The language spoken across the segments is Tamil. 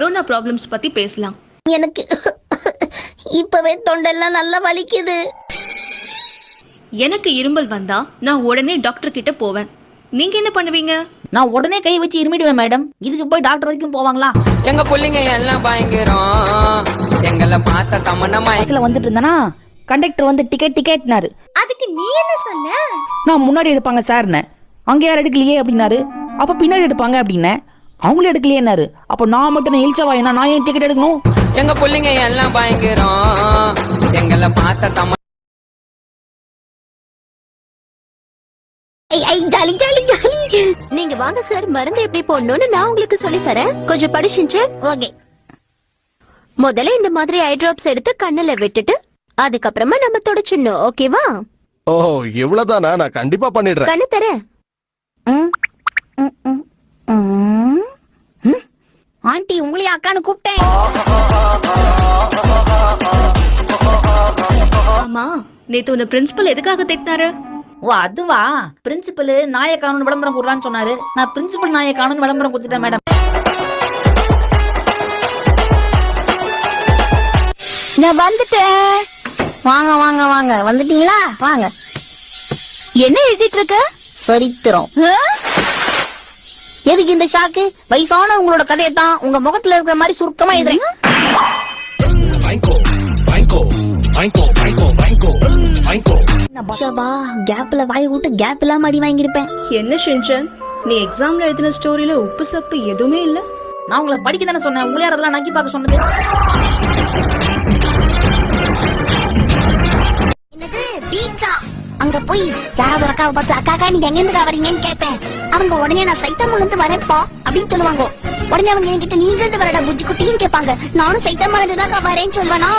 கொரோனா ப்ராப்ளம்ஸ் பத்தி பேசலாம். எனக்கு இப்பவே தொண்டெல்லாம் நல்லா வலிக்குது. எனக்கு இருமல் வந்தா நான் உடனே டாக்டர் கிட்ட போவேன். நீங்க என்ன பண்ணுவீங்க? நான் உடனே கை வச்சு இருமிடுவேன் மேடம். இதுக்கு போய் டாக்டர் வரைக்கும் போவாங்களா? எங்க பிள்ளைங்க எல்லாம் பயங்கரம். எங்களை பார்த்த தமனமா வந்துட்டு இருந்தனா கண்டக்டர் வந்து டிக்கெட்னாரு. அதுக்கு நீ என்ன சொன்ன? நான் முன்னாடி எடுப்பாங்க சார்னே. அங்க யாரும் எடுக்கலையே அப்படின்னாரு. அப்ப பின்னாடி எடுப்பாங்க அப்படின்னே. அவங்களும் எடுக்கலையேன்னாரு. அப்ப நான் மட்டும் இழிச்சவாயினா நான் ஏன் டிக்கெட் எடுக்கணும்? எங்க பிள்ளைங்க எல்லாம் பயங்கரம். எங்களை பார்த்த தம ஜாலி ஜாலி ஜாலி. நீங்க வாங்க சார், மருந்து எப்படி போடணும்னு நான் உங்களுக்கு சொல்லி தரேன். கொஞ்சம் படிச்சுச்சு. ஓகே. முதல்ல இந்த மாதிரி ஐ டிராப்ஸ் எடுத்து கண்ணுல விட்டுட்டு அதுக்கப்புறமா நம்ம தொடச்சிடணும். ஓகேவா? ஓ இவ்வளவுதானா? நான் கண்டிப்பா பண்ணிடுறேன். கண்ணு தரேன். ஆண்டி உங்களையும் அக்கான்னு கூப்பிட்டேன். ஆமா, நேத்து உன்னை பிரின்சிபல் எதுக்காக திட்டினாரு? ஓ அதுவா? பிரின்சிபல் நாயை காணும் விளம்பரம் கொடுறான்னு சொன்னாரு. நான் பிரின்சிபல் நாயை காணும் விளம்பரம் கொடுத்துட்டேன் மேடம். நான் வந்துட்டேன். வாங்க வாங்க வாங்க. வந்துட்டீங்களா? வாங்க. என்ன எழுதிட்டு இருக்க? சரித்திரம். எதுக்கு இந்த ஷாக்கு? வயசான உங்களோட கதையை தான் உங்க முகத்துல இருக்கிற மாதிரி சுருக்கமா எழுதுறேன். கேப்ல வாய் விட்டு கேப் இல்லாம அடி வாங்கிருப்பேன். என்ன ஷின்சான், நீ எக்ஸாம்ல எழுதின ஸ்டோரியில உப்பு சப்பு எதுவுமே இல்ல? நான் உங்களை படிக்க தானே சொன்னேன். உங்களே அதெல்லாம் நக்கி பார்க்க சொன்னது. என்னது பீச்சா? அங்க போய் யாராவது ஒரு அக்காவை பார்த்து அக்காக்கா நீங்க எங்க இருந்து வரீங்கன்னு கேட்பேன். அவங்க உடனே நான் சைத்தாமல இருந்து வரேன்ப்பா அப்படின்னு சொல்லுவாங்க. உடனே அவங்க என்கிட்ட நீங்க இருந்து வரடா புஜ்ஜி குட்டின்னு கேட்பாங்க. நானும் சைத்தாமல இருந்து தான் வரேன்னு சொல்லுவேனா?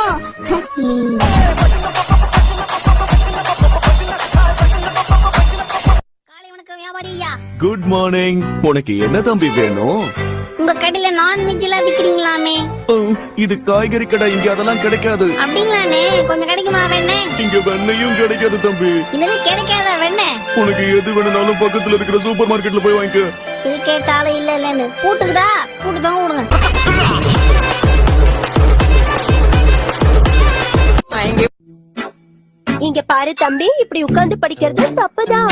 காலை வணக்கம் வியாபாரியா. Good morning. உனக்கு என்ன தம்பி வேணும்? உங்க கடையில நான்வெஜ் எல்லாம் விக்கிறீங்களாமே? இது காய்கறி கடை, இங்க அதெல்லாம் கிடைக்காது. அப்படிங்களானே? கொஞ்சம் கிடைக்குமா வெண்ணே? இங்க வெண்ணையும் கிடைக்காது தம்பி. என்னது கிடைக்காதா வெண்ணே? உனக்கு எது வேணும்னாலும் பக்கத்துல இருக்கிற சூப்பர் மார்க்கெட்ல போய் வாங்கிக்க. இது கேட்டாலும் இல்ல இல்லன்னு கூட்டுக்குதா? கூட்டுதான் விடுங்க. இங்க பாரு தம்பி, இப்படி உட்கார்ந்து படிக்கிறது தப்புதான்.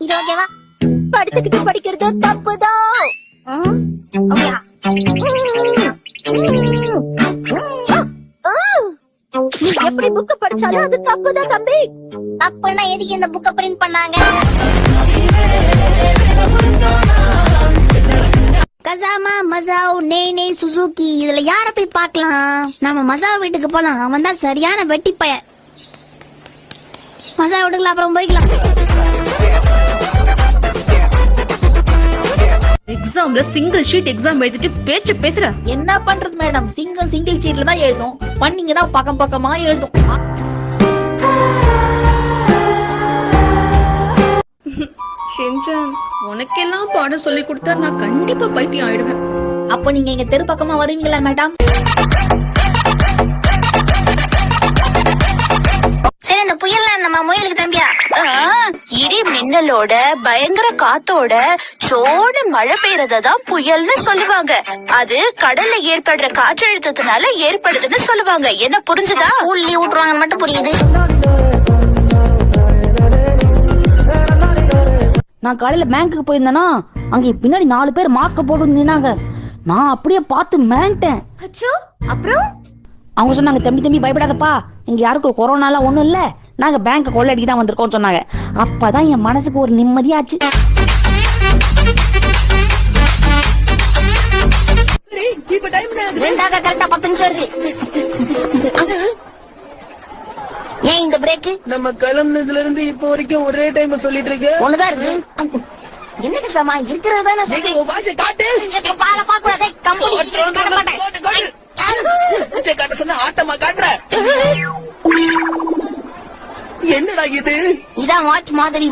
இது ஓகேவா? படுத்துக்கிட்டு படிக்கிறது தப்புதான். அப்படியா? நீ எப்படி புக்க படிச்சாலும் அது தப்புதான் தம்பி. தப்புன்னா எதுக்கு இந்த புக்க பிரிண்ட் பண்ணாங்க? கசாமா மசாவ் நேனே சுசுகி இதுல யார போய் பார்க்கலாம்? நம்ம மசாவ் வீட்டுக்கு போலாம். அவன் தான் சரியான வெட்டி பைய. மசாவ் வீட்டுக்குள்ள அப்புறம் போய்க்கலாம். எக்ஸாம்ல சிங்கிள் ஷீட் எக்ஸாம் எழுதிட்டு பேச்சு பேசுற. என்ன பண்றது மேடம்? சிங்கிள் ஷீட்ல தான் எழுதும். பண்ணீங்க தான் பக்கம் பக்கமா எழுதும். ஷின்சான், உனக்கெல்லாம் பாடம் சொல்லி கொடுத்தா நான் கண்டிப்பா பைத்தியம் ஆயிடுவேன். அப்ப நீங்க எங்க தெரு பக்கமா வருவீங்களா மேடம்? சரி, இந்த புயல் நம்ம முயலுக்கு தம்பியா? இடி மின்னலோட பயங்கர காத்தோட சோன மழை பெய்யறதான் புயல்னு சொல்லுவாங்க. அது கடல்ல ஏற்படுற காற்றழுத்தத்தினால ஏற்படுதுன்னு சொல்லுவாங்க. என்ன புரிஞ்சுதா? உள்ளி விட்டுருவாங்கன்னு மட்டும் புரியுது. நான் காலையில பேங்க்குக்கு போயிருந்தேனா, அங்க பின்னாடி 4 பேர் மாஸ்க் போட்டு நின்னாங்க. நான் அப்படியே பார்த்து மிரண்டேன். அச்சோ, அப்புறம் அவங்க சொன்னாங்க, தம்பி பயப்படாதப்பா, இங்க யாருக்கும் கொரோனாலாம் ஒண்ணும் இல்ல, நாங்க பேங்க் கொள்ளடிக்கு தான் வந்திருக்கோம் சொன்னாங்க. அப்பதான் என் மனசுக்கு ஒரு நிம்மதியாச்சு. கரெக்டா 10 நிமிஷம் இருக்கு. ஏன் இந்த பிரேக்? நம்ம கிளம்புனதுல இருந்து இப்போ வரைக்கும் ஒரே டைம் சொல்லிட்டு இருக்கு. ஒண்ணுதான் இருக்கு. என்னங்க சாமா இருக்கிறது தானே? பால பாக்கூடாதே. கம்பெனி காட்ட மாட்டேன். சொன்ன ஆட்டமா காட்டுற. என்னடா இது? இதான் வாட்ச் மாதிரி.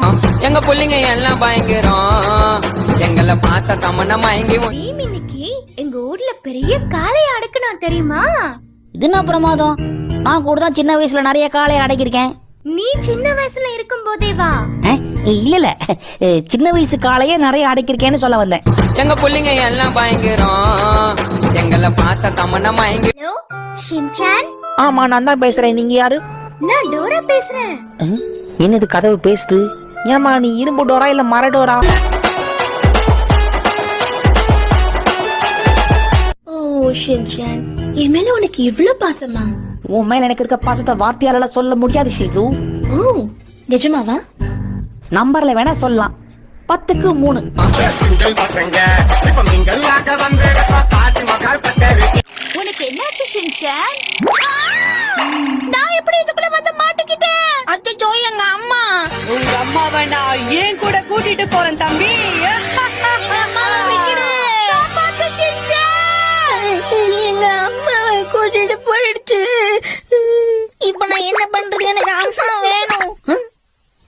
எங்க பிள்ளைங்க எல்லாம் பயங்கரம். எங்களை பார்த்த தமன்னா மயங்கி. இன்னைக்கு எங்க ஊர்ல பெரிய காளைய அடக்குனா தெரியுமா? இது என்ன பிரமாதம்? நான் கூட தான் சின்ன வயசுல நிறைய காளையை அடக்கிருக்கேன். நீ சின்ன வயசுல இருக்கும் போதே வா. இல்ல இல்ல சின்ன வயசு காலையே நிறைய அடைக்கிருக்கேன்னு சொல்ல வந்தேன். எங்க புள்ளைங்க எல்லாம் பயங்கரம் எங்களை பார்த்த தமன்னா மயங்கி ஹலோ ஷின்சான், ஆமா நான் தான் பேசுறேன். நீங்க யாரு? நான் டோரா பேசுறேன். என்னது கதவு பேசுது? ஏமா நீ இரும்பு டோரா இல்ல மர டோரா? ஓ ஷின்சான், என் மேல உனக்கு இவ்ளோ பாசமா? உன் மேல எனக்கு இருக்க பாசத்தை வார்த்தையால சொல்ல முடியாது ஷிசு. ஓ நிஜமாவா? நம்பர்ல வேணா சொல்லலாம். 10க்கு 3. உனக்கு என்னாச்சு ஷின்சான்? நான் எப்படி இதுக்குள்ள வந்து மாட்டிக்கிட்டேன்? அச்சோ எங்க அம்மா. உங்க அம்மாவை நான் ஏன் கூட கூட்டிட்டு போறேன் தம்பி. காப்பாத்து ஷின்சான். எங்க அம்மாவை கூட்டிட்டு போயிடுச்சு. இப்ப நான் என்ன பண்றது? எனக்கு அம்மா வேணும்.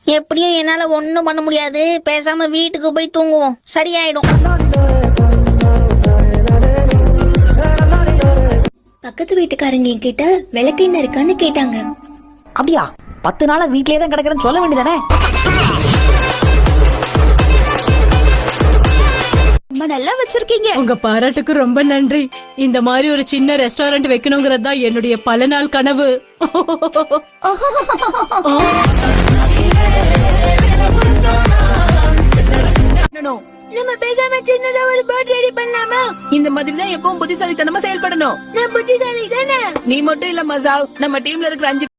எப்படியும் என்னால ஒண்ணும் பண்ண முடியாது. பேசாம வீட்டுக்கு போய் தூங்குவோம், சரியாயிடும். பக்கத்து வீட்டுக்காரங்க என்கிட்ட விளக்கு என்ன இருக்கான்னு கேட்டாங்க. அப்படியா? 10 நாளா வீட்லயே தான் கிடக்குறேன்னு சொல்ல வேண்டியதானே? ரொம்ப நல்லா வச்சிருக்கீங்க. உங்க பாராட்டுக்கு ரொம்ப நன்றி. இந்த மாதிரி ஒரு சின்ன ரெஸ்டாரண்ட் வைக்கணுங்கிறது தான் என்னுடைய பல நாள் கனவு. நம்ம பேசாம சின்னதா ஒரு பர்த் ரெடி பண்ணலாமா? இந்த மாதிரி தான் எப்பவும் புத்திசாலித்தனமா செயல்படணும். நான் புத்திசாலி தானே. நீ மட்டும் இல்ல மசாவ், நம்ம டீம்ல இருக்கிற 5